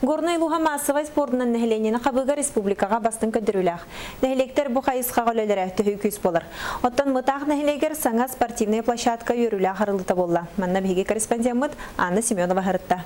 Горный Луга массовай спортынан нәһеленені қабыға республикаға бастың көдіріләқ. Нәһелектер бұ қайысқа ғолелері түхі күз болыр. Оттан мұтақ нәһелегер саңа спортивный площадка өріләқ арылыта болла. Манна бейге корреспондент Анна Семенова ғырытта.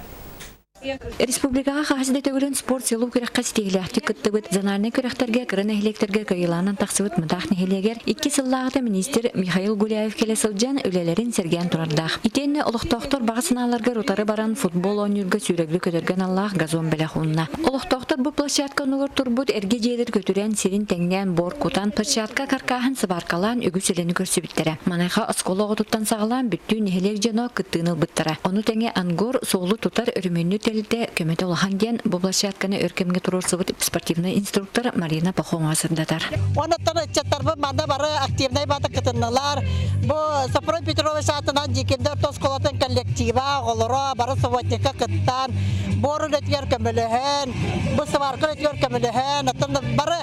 Республикаға қағасыда төгілін спорт селу күрекқа стегліяқты күттігіт занарны күректерге кірін әхілектерге көйіланын тақсыбыт мұтақ нәхелегер 2 сыллағыта министр Михаил Гуляев келесілжен өлелерін серген тұрардақ. Итенне олықтоқтор бағысыналарға ротары баран футбол ойнырға сүйреглі көтерген Аллах газон бәлі құнына. Олықтоқтор бұл площадка нұғыр тұрбыт әрге жейдер көтірен серін тәңнен бор кутан площадка каркағын сыбаркалан үгі селені көрсібіттері. Манайға осколы ғытыттан сағылан бүттүү нәхелек жано күттігіныл бұттыра. Оны тәңе ангор соғылы тұтар өріменні көмөтө улахан бу площадканы өркемге турурсубут спортивный инструктор Марина Пахомова сырдатар. Онаттан ичеттарбы манда бары активный бата кытынналар. Бу Сапрой Петрович атынан жекендер тосколатын коллектива олоро бары субботника кыттан. Бору летгер көмөлөһөн, бу сыбаркы летгер көмөлөһөн, аттан бары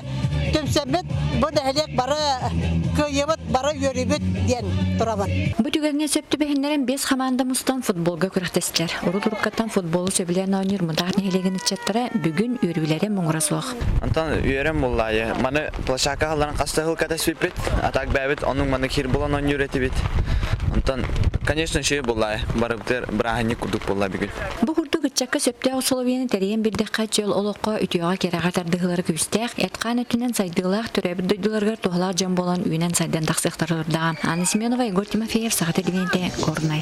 төмсөмөт бу дәһелек бары кыйыбыт бары йөрүбүт ден турабын. Бу түгәнгә сөптү бәһеннәрен 5 командамыздан футболга күрәктәстеләр. Уру туруккаттан футболы сөбиләрне ойныр мындак нәһелеген ичәттәре бүгүн үрүләре моңрасуак. Антан үйрәм буллай. Маны площадка халларын кастыгыл катасвипет, атак бәбит, оның маны кир булан ойныр этибит. Антан, конечно, шей буллай. Барыптыр брахани курдук буллай бүгүн. Бу курдук ичәккә сөптә усылыбыны тәрәен бир дәккә жол олоққа үтүгә керәгә тардыгылары күстәк, әткән өтүнән сайдылар төрәбит дойдыларга тохлар жан болан үйнән сайдан таксыктырырда. Анна Семенова, Егор Тимофеев, Сағат 9, Горный.